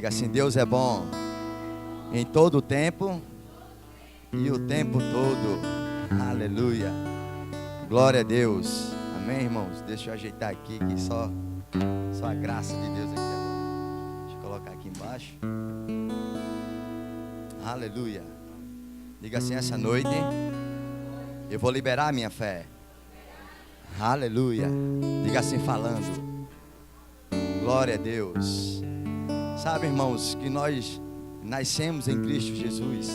Diga assim: Deus é bom em todo o tempo e o tempo todo. Aleluia. Glória a Deus. Amém, irmãos? Deixa eu ajeitar aqui, que só a graça de Deus aqui agora. Deixa eu colocar aqui embaixo. Aleluia. Diga assim: essa noite eu vou liberar a minha fé. Aleluia. Diga assim, falando. Glória a Deus. Sabe, irmãos, que nós nascemos em Cristo Jesus.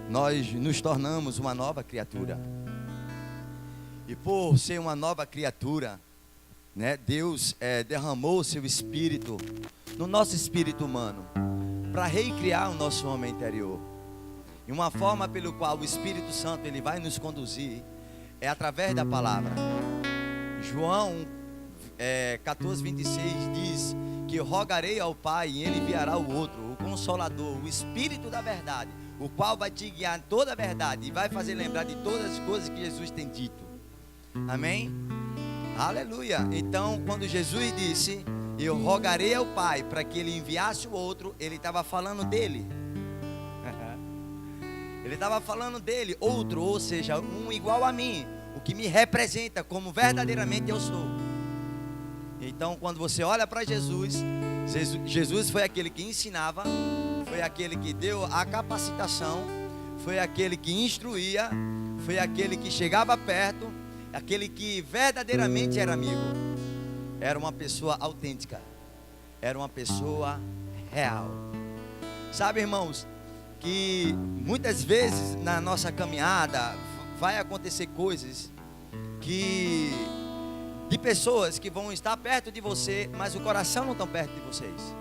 Nós nos tornamos uma nova criatura. E por ser uma nova criatura, né, Deus derramou o seu Espírito no nosso espírito humano para recriar o nosso homem interior. E uma forma pelo qual o Espírito Santo ele vai nos conduzir é através da palavra. João 14:26 diz que eu rogarei ao Pai e Ele enviará o outro, o Consolador, o Espírito da verdade, o qual vai te guiar em toda a verdade e vai fazer lembrar de todas as coisas que Jesus tem dito. Amém? Aleluia. Então, quando Jesus disse, eu rogarei ao Pai para que Ele enviasse o outro, Ele estava falando dele. Ele estava falando dele, outro, ou seja, um igual a mim, o que me representa como verdadeiramente eu sou. Então, quando você olha para Jesus, Jesus foi aquele que ensinava, foi aquele que deu a capacitação, foi aquele que instruía, foi aquele que chegava perto, aquele que verdadeiramente era amigo. Era uma pessoa autêntica, era uma pessoa real. Sabe, irmãos, que muitas vezes na nossa caminhada vai acontecer coisas de pessoas que vão estar perto de você, mas o coração não está perto de vocês.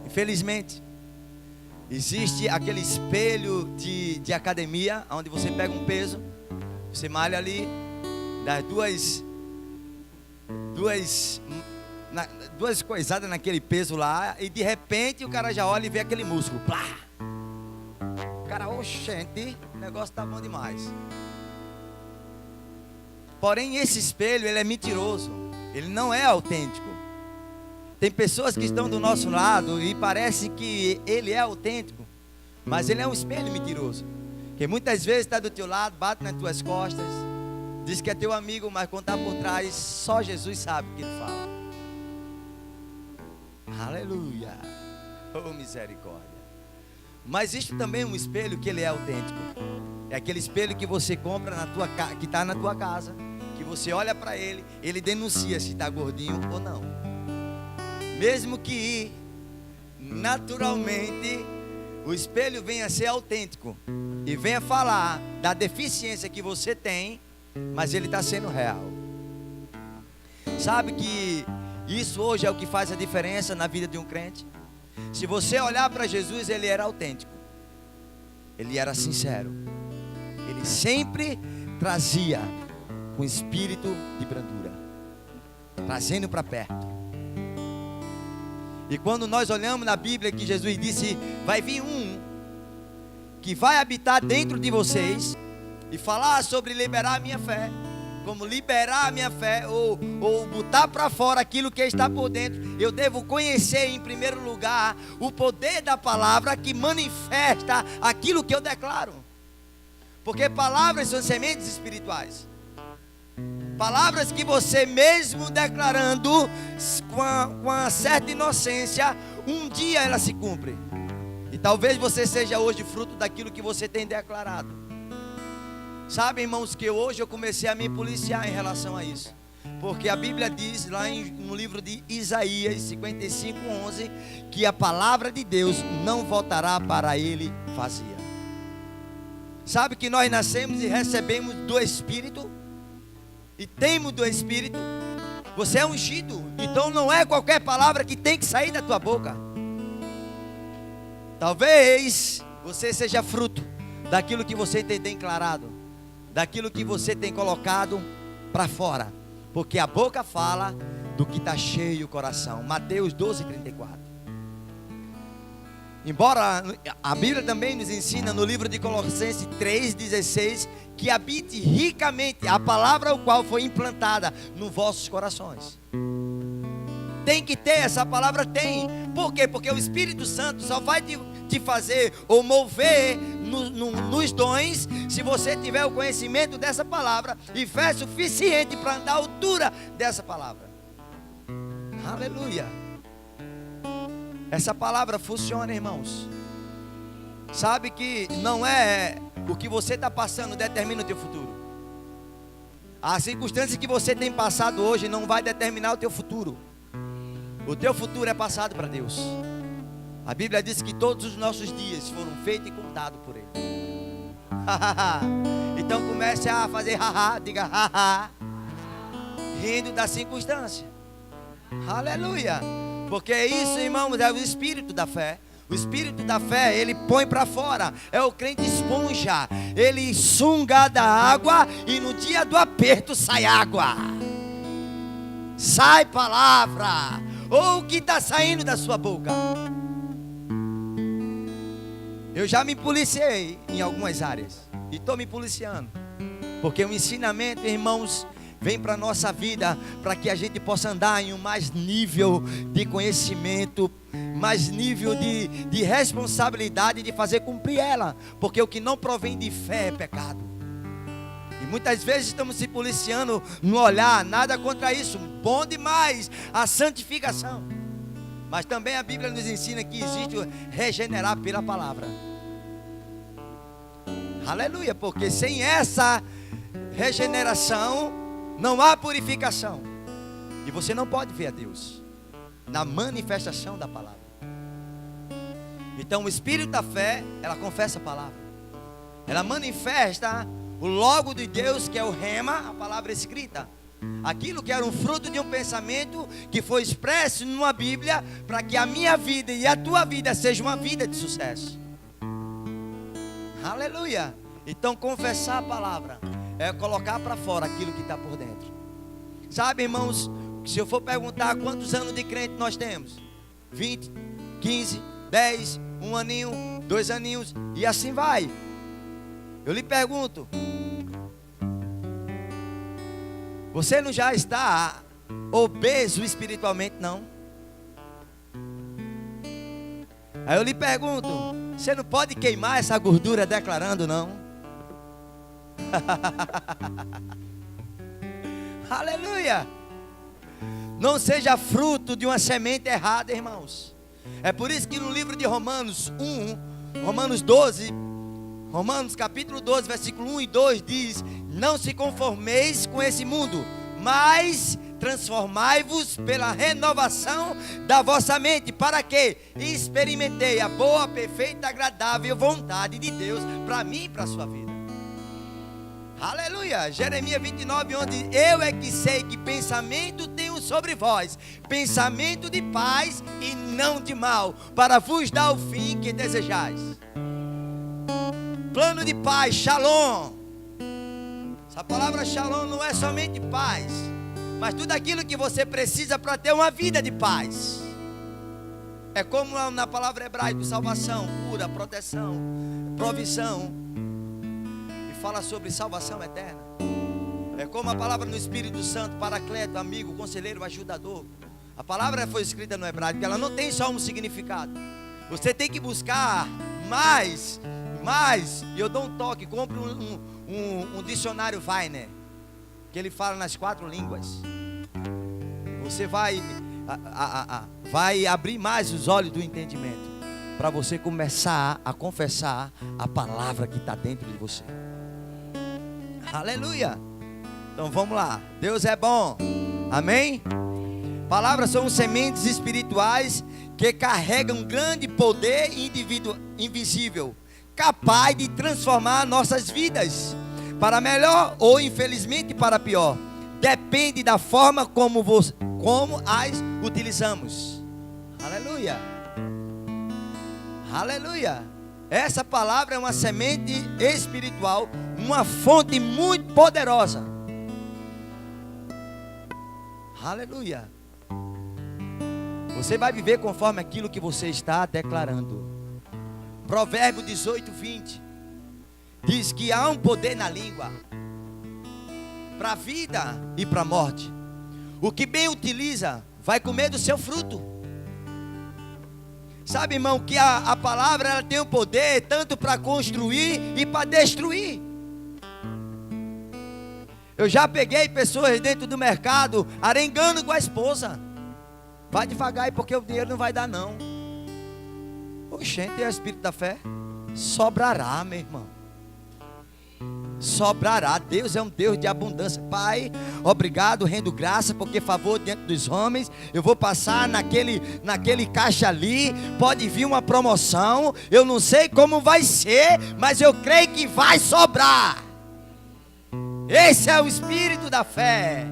Infelizmente, existe aquele espelho de academia, onde você pega um peso, você malha ali, dá duas coisadas naquele peso lá, e de repente o cara já olha e vê aquele músculo. Plá! O cara, oxente, o negócio tá bom demais. Porém, esse espelho, ele é mentiroso. Ele não é autêntico. Tem pessoas que estão do nosso lado e parece que ele é autêntico, mas ele é um espelho mentiroso. Que muitas vezes está do teu lado, bate nas tuas costas, diz que é teu amigo, mas quando está por trás, só Jesus sabe o que ele fala. Aleluia. Oh, misericórdia. Mas existe também um espelho que ele é autêntico. É aquele espelho que você compra que está na tua casa, que você olha para ele, ele denuncia se está gordinho ou não. Mesmo que naturalmente o espelho venha a ser autêntico e venha falar da deficiência que você tem, mas ele está sendo real. Sabe que isso hoje é o que faz a diferença na vida de um crente? Se você olhar para Jesus, ele era autêntico, ele era sincero, ele sempre trazia um espírito de brandura, trazendo para perto. E quando nós olhamos na Bíblia que Jesus disse, vai vir um que vai habitar dentro de vocês e falar sobre liberar a minha fé, como liberar a minha fé, ou botar para fora aquilo que está por dentro. Eu devo conhecer em primeiro lugar o poder da palavra que manifesta aquilo que eu declaro, porque palavras são sementes espirituais. Palavras que você mesmo declarando com uma certa inocência, um dia ela se cumpre. E talvez você seja hoje fruto daquilo que você tem declarado. Sabe, irmãos, que hoje eu comecei a me policiar em relação a isso. Porque a Bíblia diz lá no livro de Isaías 55:11 que a palavra de Deus não voltará para ele vazia. Sabe que nós nascemos e recebemos do Espírito, e temos do Espírito. Você é ungido, então não é qualquer palavra que tem que sair da tua boca. Talvez você seja fruto daquilo que você tem declarado, daquilo que você tem colocado para fora, porque a boca fala do que está cheio o coração. Mateus 12:34. Embora a Bíblia também nos ensina no livro de Colossenses 3:16 que habite ricamente a palavra o qual foi implantada nos vossos corações. Tem que ter, essa palavra tem. Por quê? Porque o Espírito Santo só vai te fazer ou mover nos dons se você tiver o conhecimento dessa palavra e fé suficiente para andar à altura dessa palavra. Aleluia. Essa palavra funciona, irmãos. Sabe que não é o que você está passando determina o teu futuro. As circunstâncias que você tem passado hoje não vai determinar o teu futuro. O teu futuro é passado para Deus. A Bíblia diz que todos os nossos dias foram feitos e contados por Ele. Então comece a fazer haha, diga haha, rindo da circunstância. Aleluia. Porque isso, irmãos, é o espírito da fé. O espírito da fé, ele põe para fora. É o crente esponja. Ele sunga da água e no dia do aperto sai água. Sai palavra. Ou o que está saindo da sua boca. Eu já me policiei em algumas áreas. E estou me policiando. Porque o ensinamento, irmãos, vem para a nossa vida, para que a gente possa andar em um mais nível de conhecimento, mais nível de responsabilidade de fazer cumprir ela. Porque o que não provém de fé é pecado. E muitas vezes estamos se policiando no olhar, nada contra isso, bom demais a santificação. Mas também a Bíblia nos ensina que existe o regenerar pela palavra. Aleluia, porque sem essa regeneração não há purificação. E você não pode ver a Deus na manifestação da palavra. Então o Espírito da fé, ela confessa a palavra. Ela manifesta o logo de Deus, que é o rema, a palavra escrita. Aquilo que era um fruto de um pensamento que foi expresso numa Bíblia, para que a minha vida e a tua vida seja uma vida de sucesso. Aleluia. Então confessar a palavra é colocar para fora aquilo que está por dentro. Sabe, irmãos, se eu for perguntar quantos anos de crente nós temos, 20, 15, 10, 1 aninho, 2 aninhos, e assim vai. Eu lhe pergunto, você não já está obeso espiritualmente, não? Aí eu lhe pergunto, você não pode queimar essa gordura declarando, não? Aleluia. Não seja fruto de uma semente errada, irmãos. É por isso que no livro de Romanos 1, Romanos capítulo 12, versículo 1 e 2 diz: não se conformeis com esse mundo, mas transformai-vos pela renovação da vossa mente, para que experimentei a boa, perfeita e agradável vontade de Deus para mim e para a sua vida. Aleluia. Jeremias 29, onde eu é que sei que pensamento tenho sobre vós, pensamento de paz e não de mal, para vos dar o fim que desejais. Plano de paz, shalom. Essa palavra shalom não é somente paz, mas tudo aquilo que você precisa para ter uma vida de paz. É como na palavra hebraica, salvação, cura, proteção, provisão. E fala sobre salvação eterna. É como a palavra no Espírito Santo, paracleto, amigo, conselheiro, ajudador. A palavra foi escrita no hebraico, ela não tem só um significado. Você tem que buscar mais. E eu dou um toque, compre um dicionário Weiner, que ele fala nas 4 línguas. Você vai abrir mais os olhos do entendimento, para você começar a confessar a palavra que está dentro de você. Aleluia. Então vamos lá, Deus é bom, amém? Palavras são sementes espirituais que carregam grande poder invisível, capaz de transformar nossas vidas para melhor ou infelizmente para pior. Depende da forma como as utilizamos. Aleluia. Aleluia. Essa palavra é uma semente espiritual, uma fonte muito poderosa. Aleluia. Você vai viver conforme aquilo que você está declarando. Provérbio 18, 20 diz que há um poder na língua, para a vida e para a morte. O que bem utiliza vai comer do seu fruto. Sabe, irmão, que a palavra ela tem o poder tanto para construir e para destruir. Eu já peguei pessoas dentro do mercado arengando com a esposa. Vai devagar aí porque o dinheiro não vai dar não. Oxente, é o espírito da fé. Sobrará, meu irmão. Sobrará. Deus é um Deus de abundância. Pai, obrigado, rendo graça, porque favor diante dos homens. Eu vou passar naquele caixa ali. Pode vir uma promoção. Eu não sei como vai ser, mas eu creio que vai sobrar. Esse é o espírito da fé.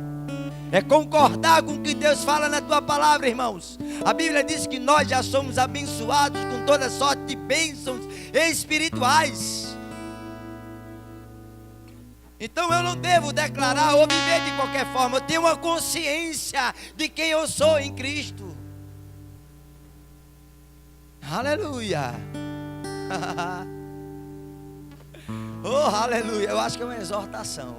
É concordar com o que Deus fala na tua palavra, irmãos. A Bíblia diz que nós já somos abençoados com toda sorte de bênçãos espirituais. Então eu não devo declarar ou viver de qualquer forma. Eu tenho uma consciência de quem eu sou em Cristo. Aleluia. Oh, aleluia. Eu acho que é uma exortação.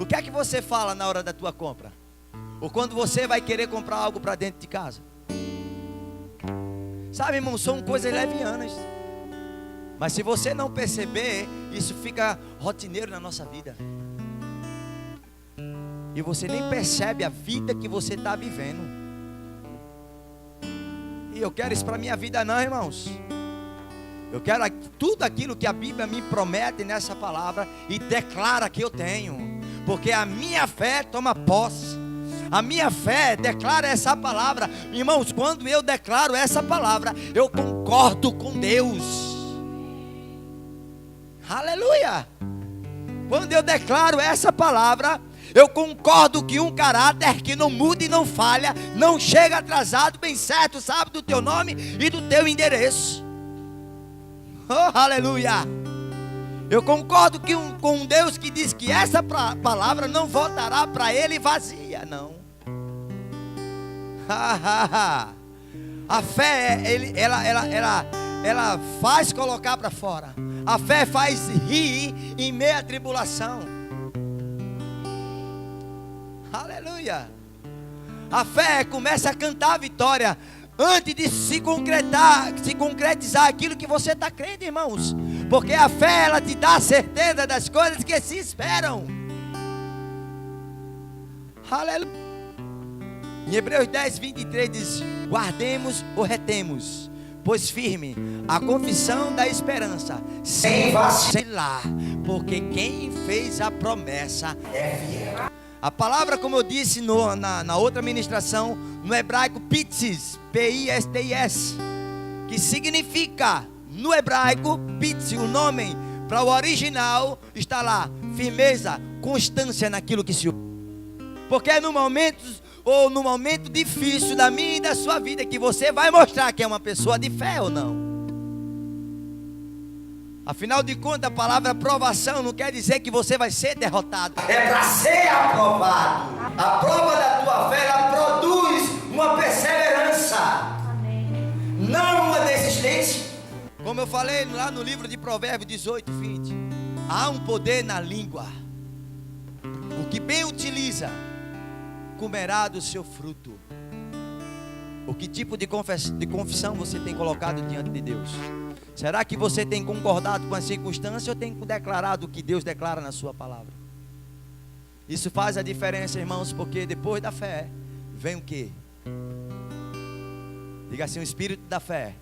O que é que você fala na hora da tua compra? Ou quando você vai querer comprar algo para dentro de casa? Sabe, irmão, são coisas levianas. Mas se você não perceber, isso fica rotineiro na nossa vida. E você nem percebe a vida que você está vivendo. E eu quero isso para a minha vida não, irmãos. Eu quero tudo aquilo que a Bíblia me promete nessa palavra e declara que eu tenho. Porque a minha fé toma posse. A minha fé declara essa palavra. Irmãos, quando eu declaro essa palavra, eu concordo com Deus. Aleluia. Quando eu declaro essa palavra, eu concordo que um caráter que não muda e não falha, não chega atrasado, bem certo, sabe do teu nome e do teu endereço. Oh, aleluia. Eu concordo com um Deus que diz que essa palavra não voltará para ele vazia, não. A fé, ela faz colocar para fora. A fé faz rir em meio à tribulação. Aleluia. A fé começa a cantar a vitória antes de se concretizar aquilo que você está crendo, irmãos. Porque a fé, ela te dá a certeza das coisas que se esperam. Aleluia. Em Hebreus 10, 23 diz: guardemos ou retemos, pois firme a confissão da esperança, sem vacilar, porque quem fez a promessa é fiel. A palavra, como eu disse na outra ministração, no hebraico pitsis, P-I-S-T-I-S, que significa, no hebraico, pitsis, o nome para o original está lá, firmeza, constância naquilo que se ouve. Porque é no momento difícil da minha e da sua vida que você vai mostrar que é uma pessoa de fé ou não. Afinal de contas, a palavra aprovação não quer dizer que você vai ser derrotado. É para ser aprovado. A prova da tua fé, ela produz uma perseverança. Amém. Não uma desistência. Como eu falei lá no livro de Provérbios 18, 20. Há um poder na língua. O que bem utiliza, comerá do seu fruto. O que tipo de confissão você tem colocado diante de Deus? Será que você tem concordado com a circunstância ou tem declarado o que Deus declara na sua palavra? Isso faz a diferença, irmãos, porque depois da fé vem o quê? Diga assim: o espírito da fé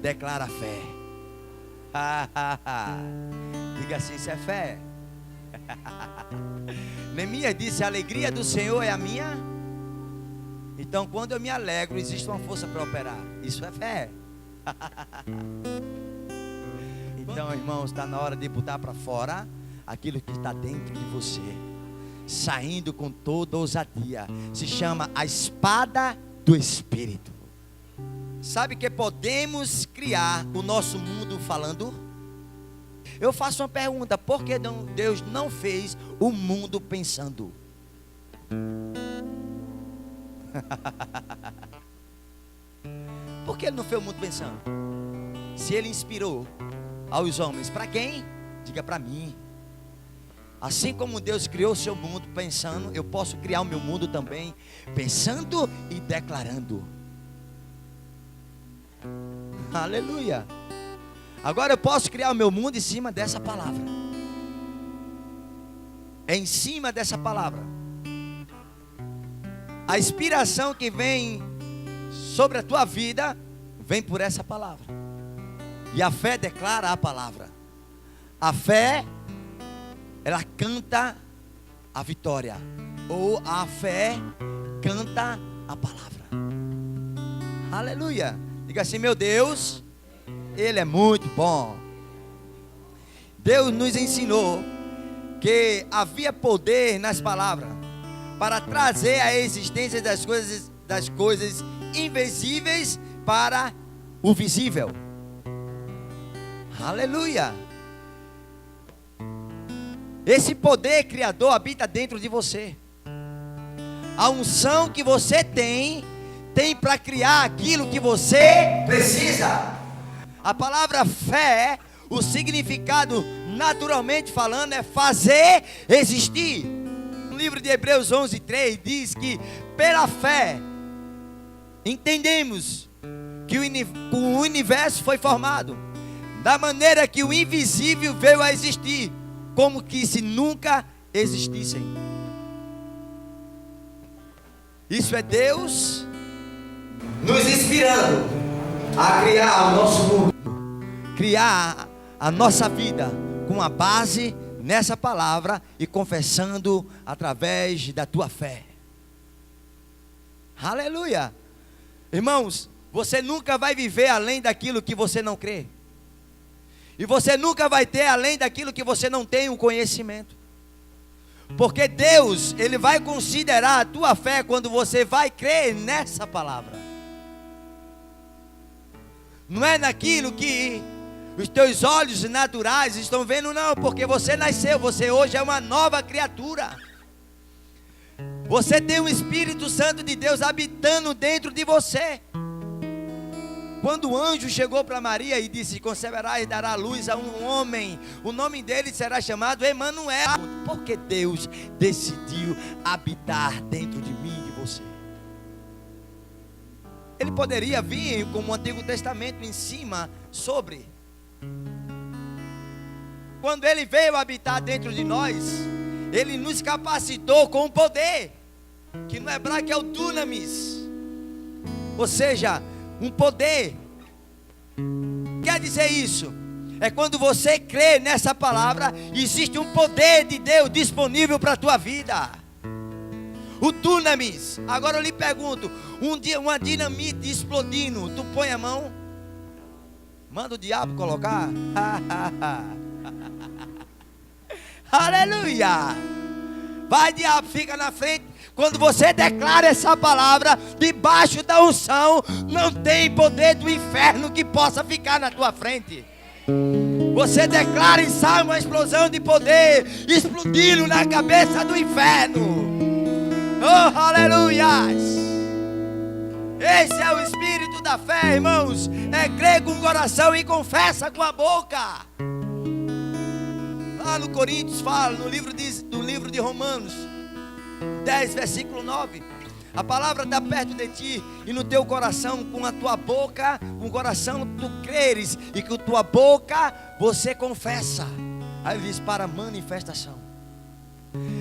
declara a fé. Diga assim: isso é fé. Neemias disse: a alegria do Senhor é a minha. Então, quando eu me alegro, existe uma força para operar. Isso é fé. Então, irmãos, está na hora de botar para fora aquilo que está dentro de você, saindo com toda ousadia. Se chama a espada do Espírito. Sabe que podemos criar o nosso mundo falando? Eu faço uma pergunta: por que Deus não fez o mundo pensando? Por que Ele não fez o mundo pensando? Se Ele inspirou aos homens, para quem? Diga: para mim. Assim como Deus criou o seu mundo pensando, eu posso criar o meu mundo também pensando e declarando. Aleluia. Agora eu posso criar o meu mundo em cima dessa palavra. É em cima dessa palavra. A inspiração que vem sobre a tua vida vem por essa palavra. E a fé declara a palavra. A fé, ela canta a vitória. Ou a fé canta a palavra. Aleluia. Diga assim: meu Deus, Ele é muito bom. Deus nos ensinou que havia poder nas palavras para trazer a existência das coisas invisíveis para o visível. Aleluia. Esse poder criador habita dentro de você. A unção que você tem para criar aquilo que você precisa. A palavra fé, o significado naturalmente falando é fazer existir. No livro de Hebreus 11:3 diz que pela fé entendemos que o universo foi formado da maneira que o invisível veio a existir, como que se nunca existissem. Isso é Deus nos inspirando a criar o nosso mundo, criar a nossa vida com a base nessa palavra e confessando através da tua fé. Aleluia. Irmãos, você nunca vai viver além daquilo que você não crê. E você nunca vai ter além daquilo que você não tem o conhecimento. Porque Deus, Ele vai considerar a tua fé quando você vai crer nessa palavra. Não é naquilo que os teus olhos naturais estão vendo, não. Porque você nasceu, você hoje é uma nova criatura. Você tem o Espírito Santo de Deus habitando dentro de você. Quando o anjo chegou para Maria e disse: conceberá e dará luz a um homem, o nome dele será chamado Emanuel. Porque Deus decidiu habitar dentro de mim e de você. Ele poderia vir como o Antigo Testamento em cima sobre. Quando Ele veio habitar dentro de nós, Ele nos capacitou com o poder, que no hebraico é o dunamis, ou seja, um poder. Quer dizer isso? É quando você crê nessa palavra, existe um poder de Deus disponível para a tua vida. O dunamis. Agora eu lhe pergunto, uma dinamite explodindo, tu põe a mão? Manda o diabo colocar? Aleluia. Vai, diabo, fica na frente. Quando você declara essa palavra, debaixo da unção, não tem poder do inferno que possa ficar na tua frente. Você declara e sai uma explosão de poder, explodindo na cabeça do inferno. Oh, aleluias. Esse é o espírito da fé, irmãos. É crer com o coração e confessa com a boca. Lá no Coríntios fala, no livro de Romanos 10, versículo 9. A palavra está perto de ti e no teu coração, com a tua boca, com o coração tu creres e com a tua boca você confessa. Aí ele diz: para manifestação.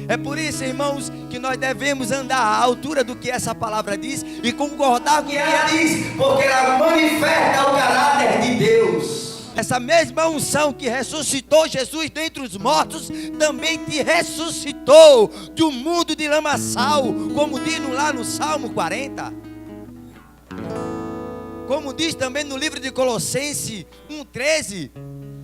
É por isso, irmãos, que nós devemos andar à altura do que essa palavra diz e concordar com o que ela diz, porque ela manifesta o caráter de Deus. Essa mesma unção que ressuscitou Jesus dentre os mortos, também te ressuscitou do mundo de lamaçal, como diz lá no Salmo 40. Como diz também no livro de Colossenses 1,13,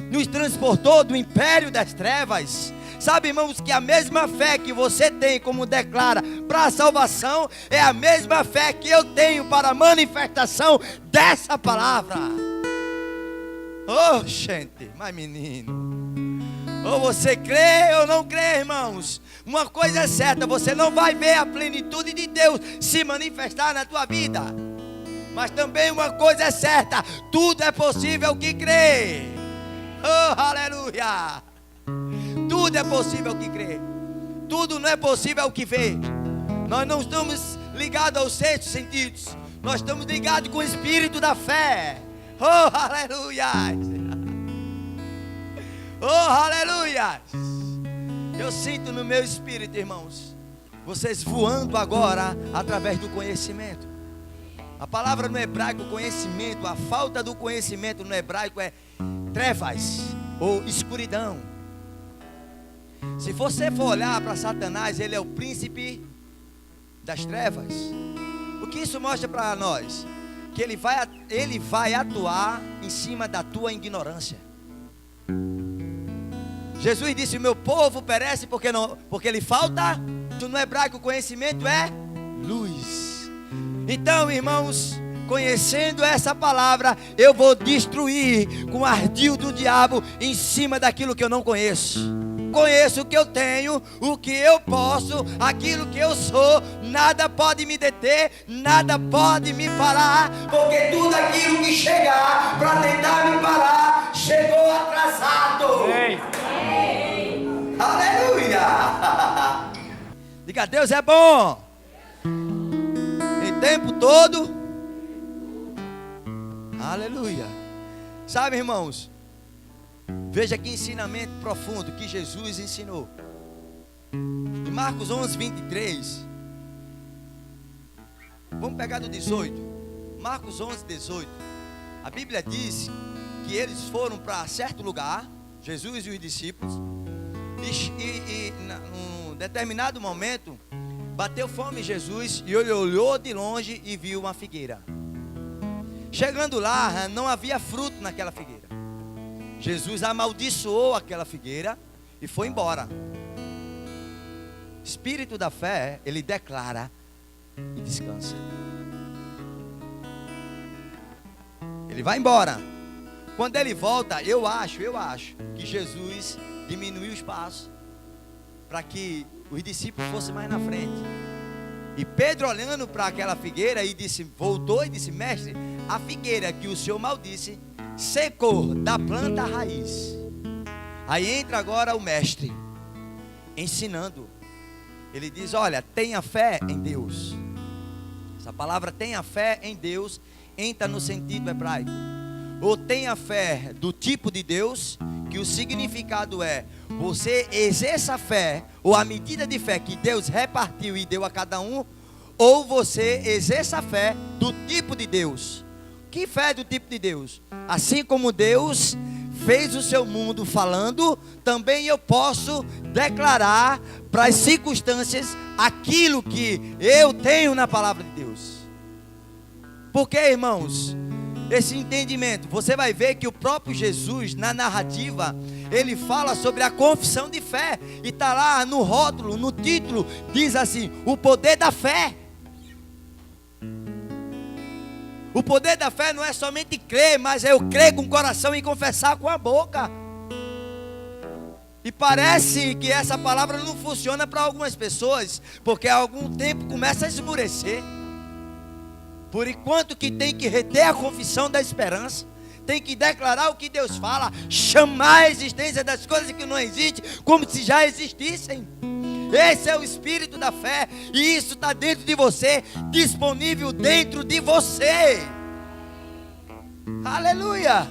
nos transportou do império das trevas. Sabe, irmãos, que a mesma fé que você tem, como declara, para a salvação, é a mesma fé que eu tenho para a manifestação dessa palavra. Oh, gente, mas menino, ou você crê ou não crê, irmãos. Uma coisa é certa, você não vai ver a plenitude de Deus se manifestar na tua vida. Mas também uma coisa é certa, tudo é possível que crê. Oh, aleluia. Tudo é possível ao que crê. Tudo não é possível ao que vê. Nós não estamos ligados aos sextos sentidos. Nós estamos ligados com o espírito da fé. Oh, aleluia! Oh, aleluia! Eu sinto no meu espírito, irmãos, vocês voando agora através do conhecimento. A palavra no hebraico, conhecimento, a falta do conhecimento no hebraico é trevas ou escuridão. Se você for olhar para Satanás, ele é o príncipe das trevas. O que isso mostra para nós? Que ele vai atuar em cima da tua ignorância. Jesus disse: o meu povo perece porque lhe falta. No hebraico, conhecimento é luz. Então, irmãos, conhecendo essa palavra, eu vou destruir com o ardil do diabo em cima daquilo que eu não conheço. Conheço o que eu tenho, o que eu posso, aquilo que eu sou. Nada pode me deter, nada pode me parar, porque tudo aquilo que chegar para tentar me parar, chegou atrasado. Ei. Aleluia! Diga: Deus é bom em tempo todo. Aleluia! Sabe, irmãos, veja que ensinamento profundo que Jesus ensinou. Em Marcos 11, 23. Vamos pegar do 18. Marcos 11, 18. A Bíblia diz que eles foram para certo lugar, Jesus e os discípulos, e num determinado momento bateu fome em Jesus, e ele olhou de longe e viu uma figueira. Chegando lá, não havia fruto naquela figueira. Jesus amaldiçoou aquela figueira e foi embora. Espírito da fé, ele declara e descansa. Ele vai embora. Quando ele volta, eu acho que Jesus diminuiu o espaço para que os discípulos fossem mais na frente. E Pedro, olhando para aquela figueira, voltou e disse: mestre, a figueira que o Senhor maldisse secou da planta à raiz. Aí entra agora o mestre ensinando. Ele diz: olha, tenha fé em Deus. Essa palavra tenha fé em Deus entra no sentido hebraico. Ou tenha fé do tipo de Deus, que o significado é: você exerça a fé, ou a medida de fé que Deus repartiu e deu a cada um, ou você exerça a fé do tipo de Deus. Que fé é do tipo de Deus? Assim como Deus fez o seu mundo falando, também eu posso declarar para as circunstâncias aquilo que eu tenho na palavra de Deus. Porque, irmãos, esse entendimento, você vai ver que o próprio Jesus, na narrativa, ele fala sobre a confissão de fé, e está lá no rótulo, no título, diz assim: o poder da fé. O poder da fé não é somente crer, mas é eu crer com o coração e confessar com a boca. E parece que essa palavra não funciona para algumas pessoas, porque há algum tempo começa a esmurecer. Por enquanto que tem que reter a confissão da esperança, tem que declarar o que Deus fala, chamar a existência das coisas que não existem como se já existissem. Esse é o espírito da fé, e isso está dentro de você, disponível dentro de você. Aleluia!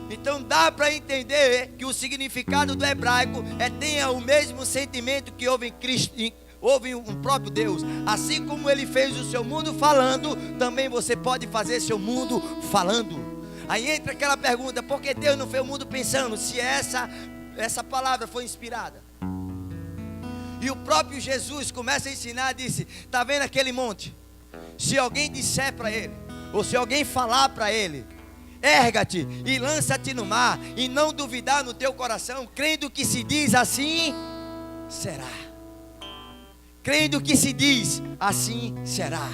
Então dá para entender que o significado do hebraico é: tenha o mesmo sentimento que houve em Cristo, houve um próprio Deus. Assim como ele fez o seu mundo falando, também você pode fazer seu mundo falando. Aí entra aquela pergunta: por que Deus não fez o mundo pensando, se essa palavra foi inspirada? E o próprio Jesus começa a ensinar, disse: está vendo aquele monte? Se alguém disser para ele, ou se alguém falar para ele: erga-te e lança-te no mar, e não duvidar no teu coração, crendo que se diz assim, será. Crendo que se diz, assim será.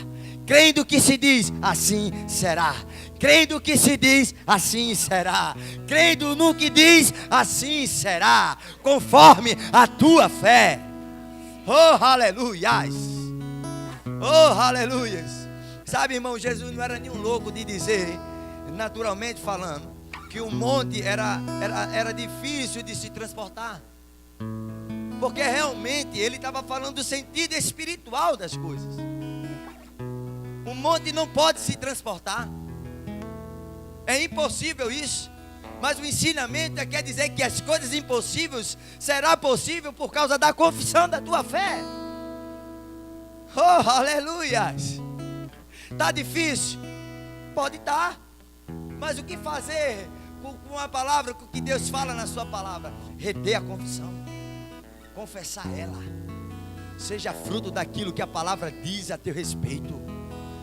Crendo que se diz, assim será. Crendo que se diz, assim será. Crendo no que diz, assim será, conforme a tua fé. Oh, aleluias! Oh, aleluias! Sabe, irmão, Jesus não era nenhum louco de dizer, naturalmente falando, que o monte era difícil de se transportar. Porque realmente ele estava falando do sentido espiritual das coisas. O monte não pode se transportar. É impossível isso. Mas o ensinamento quer dizer que as coisas impossíveis será possível por causa da confissão da tua fé. Oh, aleluias. Está difícil? Pode estar. Mas o que fazer com a palavra, com o que Deus fala na sua palavra? Reter a confissão. Confessar ela. Seja fruto daquilo que a palavra diz a teu respeito.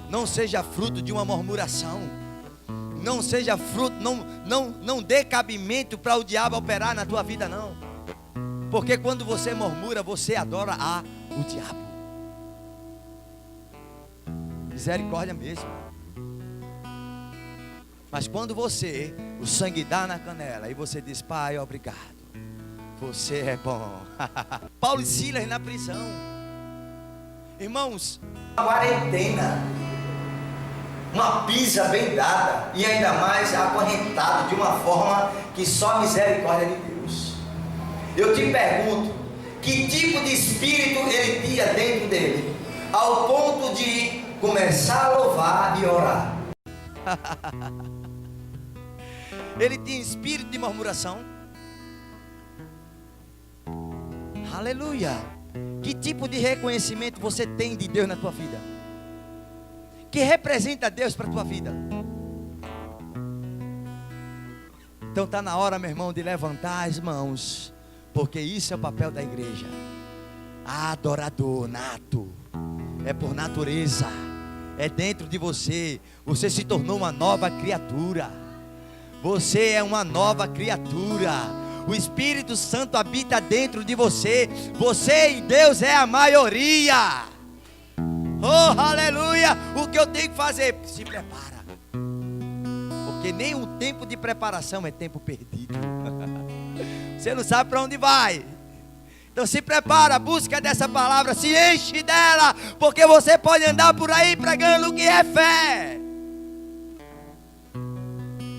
Não seja fruto de uma murmuração. Não seja fruto, não dê cabimento para o diabo operar na tua vida, não. Porque quando você murmura, você adora o diabo. Misericórdia mesmo. Mas quando o sangue dá na canela e você diz: Pai, obrigado, você é bom. Paulo e Silas na prisão. Irmãos, uma quarentena, uma pisa bem dada, e ainda mais acorrentado de uma forma que só a misericórdia de Deus. Eu te pergunto, que tipo de espírito ele tinha dentro dele, ao ponto de começar a louvar e orar? Ele tinha espírito de murmuração. Aleluia. Que tipo de reconhecimento você tem de Deus na tua vida? Que representa Deus para a tua vida? Então está na hora, meu irmão, de levantar as mãos, porque isso é o papel da igreja. Adorador nato, é por natureza, é dentro de você. Você se tornou uma nova criatura. Você é uma nova criatura. O Espírito Santo habita dentro de você. Você e Deus é a maioria. Oh, aleluia. O que eu tenho que fazer? Se prepara. Porque nem um tempo de preparação é tempo perdido. Você não sabe para onde vai. Então se prepara, busca dessa palavra, se enche dela, porque você pode andar por aí pregando o que é fé.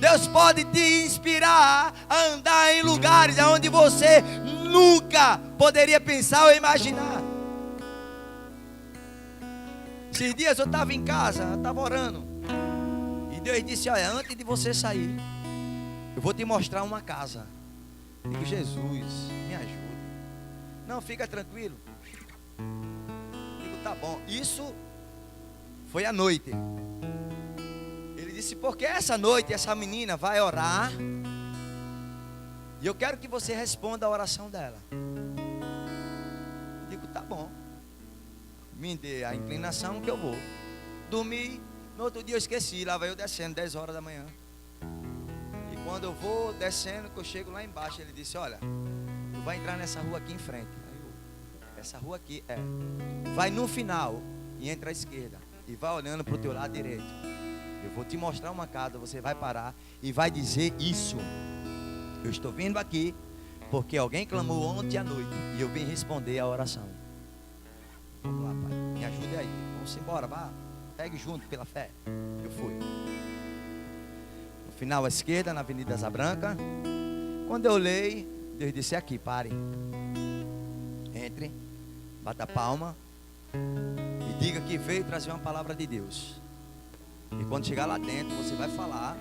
Deus pode te inspirar a andar em lugares onde você nunca poderia pensar ou imaginar. Esses dias eu estava em casa, eu estava orando, e Deus disse: olha, antes de você sair, eu vou te mostrar uma casa. Eu digo: Jesus, me ajude. Não, fica tranquilo. Eu digo: tá bom. Isso foi à noite. Ele disse: porque essa noite essa menina vai orar, e eu quero que você responda a oração dela. Eu digo: tá bom. Me dê a inclinação que eu vou. Dormi, no outro dia eu esqueci. Lá vai eu descendo, 10 horas da manhã. E quando eu vou descendo, que eu chego lá embaixo, ele disse: olha, tu vai entrar nessa rua aqui em frente. Essa rua aqui vai no final e entra à esquerda, e vai olhando para o teu lado direito. Eu vou te mostrar uma casa, você vai parar e vai dizer isso: eu estou vindo aqui porque alguém clamou ontem à noite e eu vim responder a oração. Vamos lá, Pai, me ajude aí. Vamos embora, vá, pegue junto pela fé. Eu fui. No final à esquerda, na Avenida Asa Branca. Quando eu olhei, Deus disse: aqui, pare. Entre, bata a palma e diga que veio trazer uma palavra de Deus. E quando chegar lá dentro, você vai falar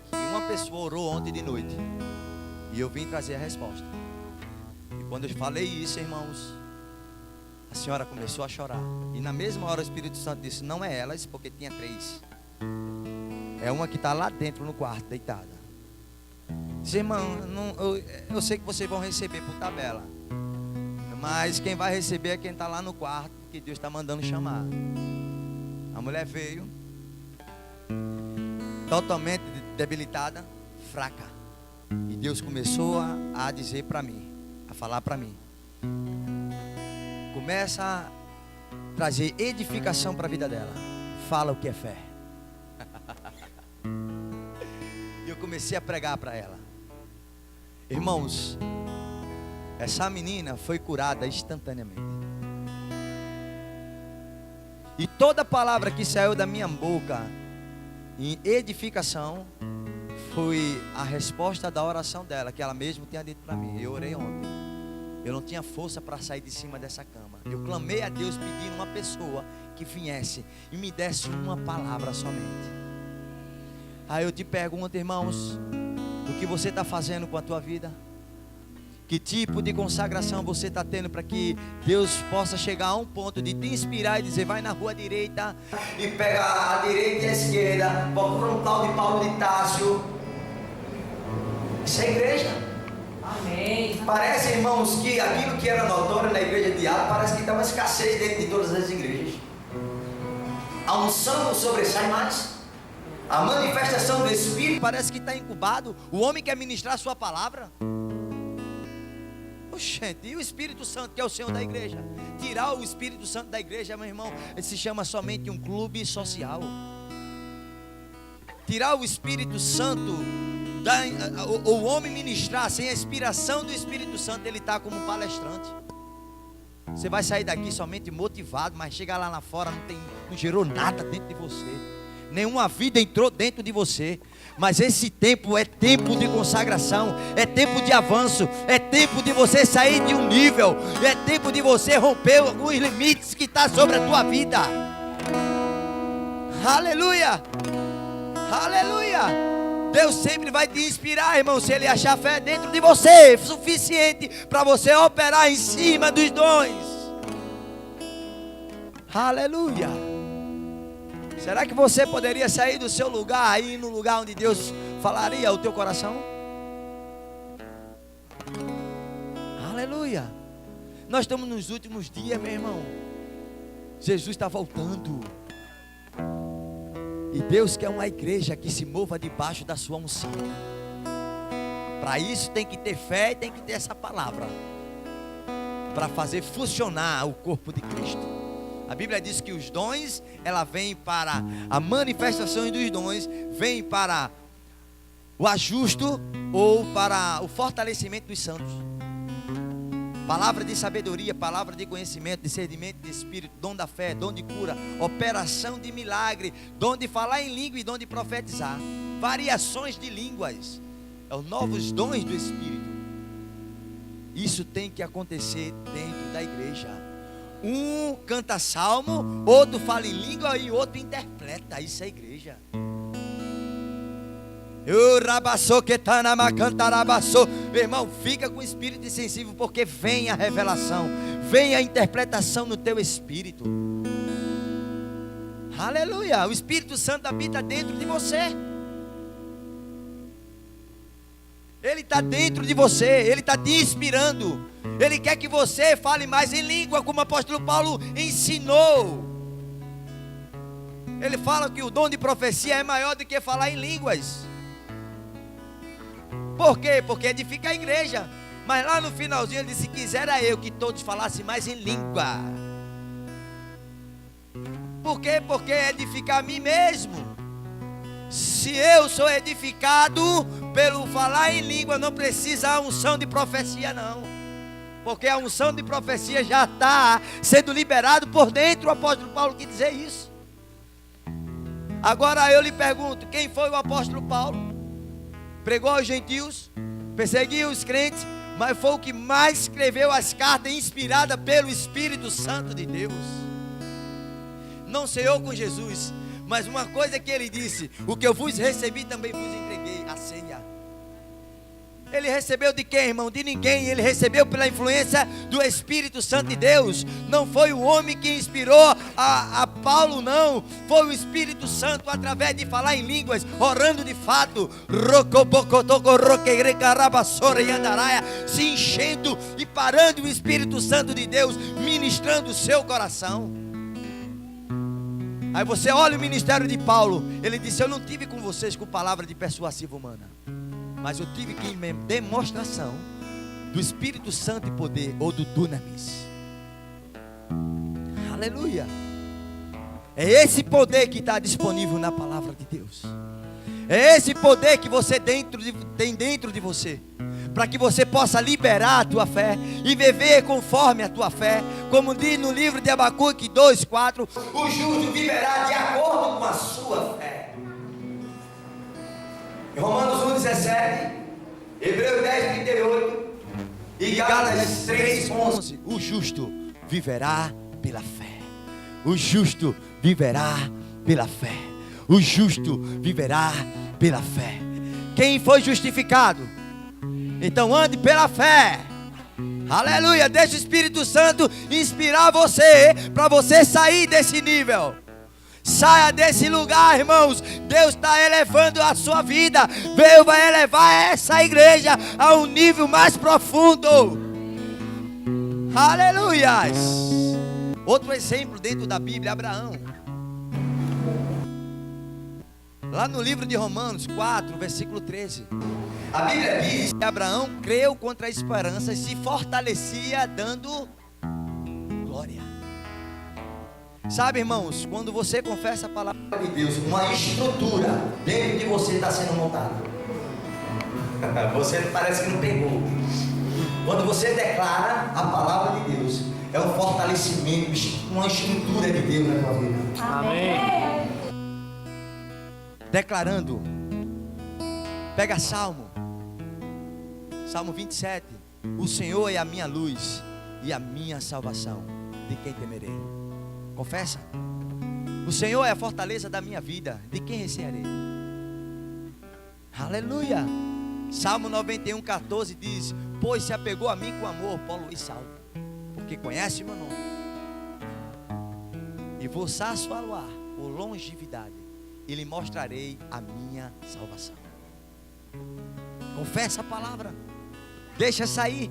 que uma pessoa orou ontem de noite e eu vim trazer a resposta. E quando eu falei isso, irmãos, a senhora começou a chorar. E na mesma hora o Espírito Santo disse: não é elas, porque tinha 3. É uma que está lá dentro no quarto, deitada. Disse: irmão, eu sei que vocês vão receber por tabela, mas quem vai receber é quem está lá no quarto, que Deus está mandando chamar. A mulher veio totalmente debilitada, fraca. E Deus começou a dizer para mim, a falar para mim: começa a trazer edificação para a vida dela. Fala o que é fé. E eu comecei a pregar para ela. Irmãos, essa menina foi curada instantaneamente. E toda palavra que saiu da minha boca em edificação foi a resposta da oração dela, que ela mesma tinha dito para mim. Eu orei ontem. Eu não tinha força para sair de cima dessa cama. Eu clamei a Deus pedindo uma pessoa que viesse e me desse uma palavra somente. Aí eu te pergunto, irmãos, o que você está fazendo com a tua vida? Que tipo de consagração você está tendo para que Deus possa chegar a um ponto de te inspirar e dizer: vai na rua direita e pega a direita e a esquerda, vou para um tal de Paulo de Tássio. Isso é igreja. Amém. Parece, irmãos, que aquilo que era notório na igreja de Atos, parece que está uma escassez dentro de todas as igrejas. A unção não sobressai mais. A manifestação do Espírito parece que está incubado. O homem quer ministrar a sua palavra. Oxente, e o Espírito Santo, que é o Senhor da igreja? Tirar o Espírito Santo da igreja, meu irmão, se chama somente um clube social. Tirar o Espírito Santo, o homem ministrar sem a inspiração do Espírito Santo, ele está como um palestrante. Você vai sair daqui somente motivado, mas chegar lá fora não gerou nada dentro de você. Nenhuma vida entrou dentro de você. Mas esse tempo é tempo de consagração, é tempo de avanço, é tempo de você sair de um nível, é tempo de você romper alguns limites que estão sobre a tua vida. Aleluia, aleluia. Deus sempre vai te inspirar, irmão, se Ele achar fé dentro de você, suficiente para você operar em cima dos dons. Aleluia. Será que você poderia sair do seu lugar aí no lugar onde Deus falaria ao teu coração? Aleluia. Nós estamos nos últimos dias, meu irmão. Jesus está voltando. E Deus quer uma igreja que se mova debaixo da sua unção. Para isso tem que ter fé e tem que ter essa palavra, para fazer funcionar o corpo de Cristo. A Bíblia diz que os dons, ela vem para a manifestação dos dons, vem para o ajuste ou para o fortalecimento dos santos. Palavra de sabedoria, palavra de conhecimento, discernimento de espírito, dom da fé, dom de cura, operação de milagre, dom de falar em língua e dom de profetizar, variações de línguas, é os novos dons do Espírito. Isso tem que acontecer dentro da igreja. Um canta salmo, outro fala em língua e outro interpreta. Isso é igreja. Meu irmão, fica com o espírito sensível, porque vem a revelação, vem a interpretação no teu espírito. Aleluia. O Espírito Santo habita dentro de você. Ele está dentro de você, Ele está te inspirando. Ele quer que você fale mais em língua, como o apóstolo Paulo ensinou. Ele fala que o dom de profecia é maior do que falar em línguas. Por quê? Porque edifica a igreja. Mas lá no finalzinho ele disse: quisera eu que todos falassem mais em língua. Por quê? Porque edificar a mim mesmo. Se eu sou edificado pelo falar em língua, não precisa a unção de profecia não. Porque a unção de profecia já está sendo liberado por dentro. O apóstolo Paulo quis dizer isso. Agora eu lhe pergunto: quem foi o apóstolo Paulo? Pregou aos gentios, perseguiu os crentes, mas foi o que mais escreveu as cartas inspiradas pelo Espírito Santo de Deus. Não ceou com Jesus, mas uma coisa que ele disse: o que eu vos recebi também vos entreguei, a ceia. Ele recebeu de quem, irmão? De ninguém. Ele recebeu pela influência do Espírito Santo de Deus. Não foi o homem que inspirou a Paulo, não. Foi o Espírito Santo, através de falar em línguas, orando de fato, se enchendo e parando o Espírito Santo de Deus, ministrando o seu coração. Aí você olha o ministério de Paulo. Ele disse: eu não tive com vocês com palavra de persuasiva humana, mas eu tive que demonstração do Espírito Santo e poder, ou do dunamis. Aleluia. É esse poder que está disponível na palavra de Deus. É esse poder que você tem dentro de você, para que você possa liberar a tua fé e viver conforme a tua fé. Como diz no livro de Abacuque 2:4, o justo viverá de acordo com a sua fé. Romanos 1:17, Hebreus 10:38, E Gálatas 3:11, o justo viverá pela fé. O justo viverá pela fé. O justo viverá pela fé. Quem foi justificado? Então ande pela fé. Aleluia. Deixa o Espírito Santo inspirar você, para você sair desse nível. Saia desse lugar, irmãos. Deus está elevando a sua vida. Deus vai elevar essa igreja a um nível mais profundo. Aleluias. Outro exemplo dentro da Bíblia, Abraão. Lá no livro de Romanos 4, versículo 13. A Bíblia diz que Abraão creu contra a esperança e se fortalecia dando glória. Sabe, irmãos, quando você confessa a palavra de Deus, uma estrutura dentro de você está sendo montada. Você parece que não pegou. Quando você declara a palavra de Deus, é um fortalecimento, uma estrutura de Deus na tua vida. Amém. Declarando. Pega Salmo 27. O Senhor é a minha luz e a minha salvação. De quem temerei? Confessa. O Senhor é a fortaleza da minha vida. De quem recearei? Aleluia. Salmo 91:14 diz: pois se apegou a mim com amor, Paulo e salvo, porque conhece o meu nome, e vou satisfá-lo por longevidade, e lhe mostrarei a minha salvação. Confessa a palavra. Deixa sair.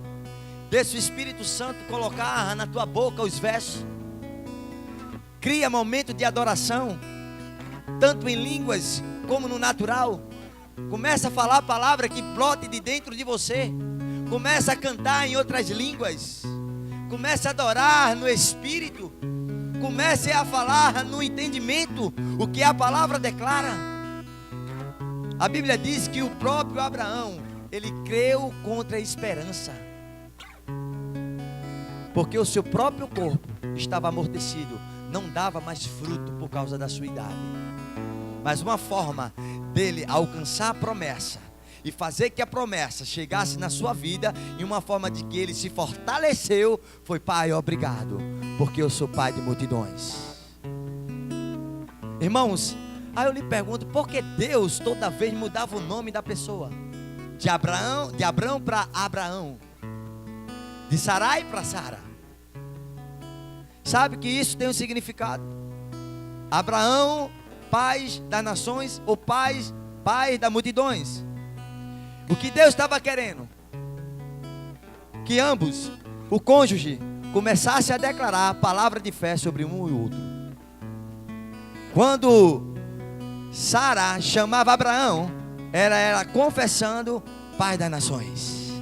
Deixa o Espírito Santo colocar na tua boca os versos. Cria momento de adoração, tanto em línguas como no natural. Começa a falar a palavra que brote de dentro de você. Começa a cantar em outras línguas. Começa a adorar no Espírito. Comece a falar no entendimento o que a palavra declara. A Bíblia diz que o próprio Abraão, ele creu contra a esperança, porque o seu próprio corpo estava amortecido, não dava mais fruto por causa da sua idade. Mas uma forma dele alcançar a promessa e fazer que a promessa chegasse na sua vida, e uma forma de que ele se fortaleceu, foi: Pai, obrigado, porque eu sou pai de multidões. Irmãos, aí eu lhe pergunto, por que Deus toda vez mudava o nome da pessoa? De Abraão para Abraão, de Sarai para Sara. Sabe que isso tem um significado. Abraão, pai das nações, ou pai das multidões. O que Deus estava querendo? Que ambos, o cônjuge, começasse a declarar a palavra de fé sobre um e outro. Quando Sara chamava Abraão, era ela confessando: pai das nações.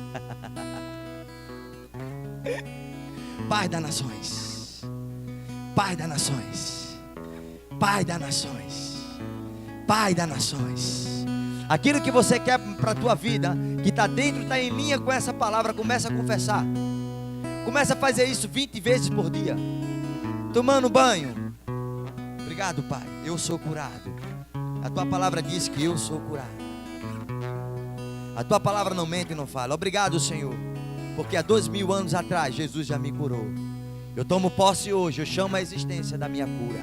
Pai das nações. Pai das nações. Pai das nações. Pai das nações. Aquilo que você quer para a tua vida, que está dentro, está em linha com essa palavra, começa a confessar. Começa a fazer isso 20 vezes por dia. Tomando banho. Obrigado, Pai, eu sou curado. A tua palavra diz que eu sou curado. A tua palavra não mente e não fala. Obrigado, Senhor, porque há 2000 anos atrás Jesus já me curou. Eu tomo posse hoje, eu chamo a existência da minha cura.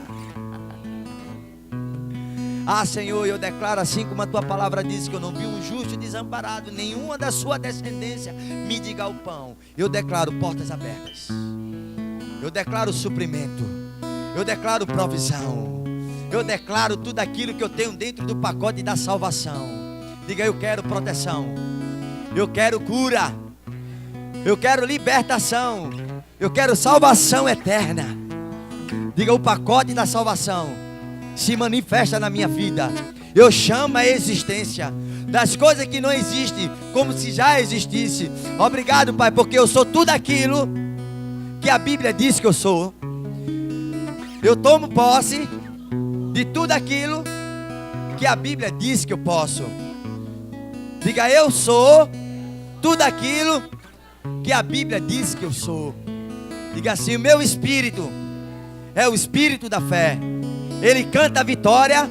Ah, Senhor, eu declaro, assim como a tua palavra diz, que eu não vi um justo desamparado, nenhuma da sua descendência me diga o pão. Eu declaro portas abertas. Eu declaro suprimento. Eu declaro provisão. Eu declaro tudo aquilo que eu tenho dentro do pacote da salvação. Diga: eu quero proteção. Eu quero cura. Eu quero libertação. Eu quero salvação eterna. Diga: o pacote da salvação se manifesta na minha vida. Eu chamo a existência das coisas que não existem como se já existisse. Obrigado, Pai, porque eu sou tudo aquilo que a Bíblia diz que eu sou. Eu tomo posse de tudo aquilo que a Bíblia diz que eu posso. Diga: eu sou tudo aquilo que a Bíblia diz que eu sou. Diga assim: o meu espírito é o espírito da fé. Ele canta a vitória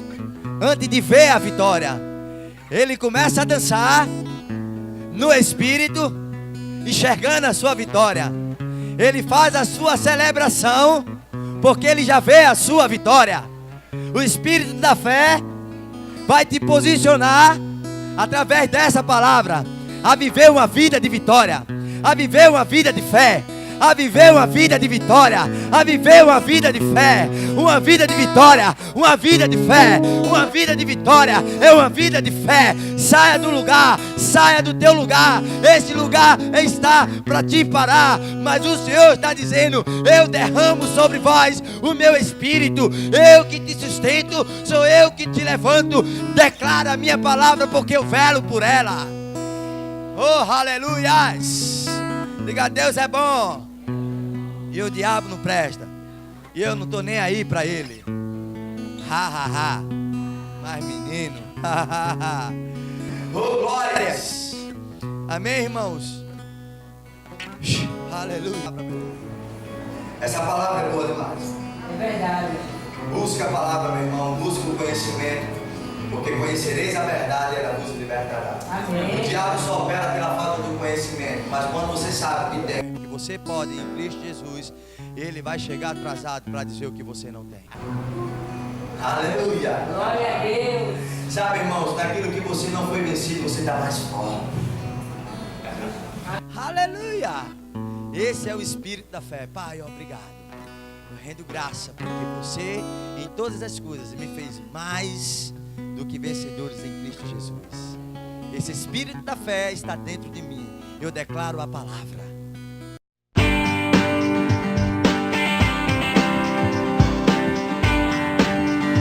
antes de ver a vitória. Ele começa a dançar no espírito enxergando a sua vitória. Ele faz a sua celebração, porque ele já vê a sua vitória. O Espírito da fé vai te posicionar, através dessa palavra, a viver uma vida de vitória, a viver uma vida de fé, a viver uma vida de vitória, a viver uma vida de fé, uma vida de vitória, uma vida de fé, uma vida de vitória, é uma vida de fé. Saia do lugar, saia do teu lugar. Esse lugar está para te parar, mas o Senhor está dizendo: eu derramo sobre vós o meu espírito, eu que te sustento, sou eu que te levanto. Declara a minha palavra, porque eu velo por ela. Oh, aleluias! Diga: Deus é bom e o diabo não presta, e eu não estou nem aí para ele. Mas menino, oh glórias, amém, irmãos? Aleluia. Essa palavra é boa demais. É verdade. Busca a palavra, meu irmão, busca o conhecimento, porque conhecereis a verdade e ela vos libertará. Amém. O diabo só opera pela falta do conhecimento, mas quando você sabe o que tem, que você pode em Cristo Jesus, ele vai chegar atrasado para dizer o que você não tem. Aleluia. Glória a Deus. Sabe, irmãos, naquilo que você não foi vencido, você está mais forte. Aleluia. Esse é o espírito da fé. Pai, obrigado. Eu rendo graça, porque você, em todas as coisas, me fez mais do que vencedores em Cristo Jesus. Esse espírito da fé está dentro de mim. Eu declaro a palavra.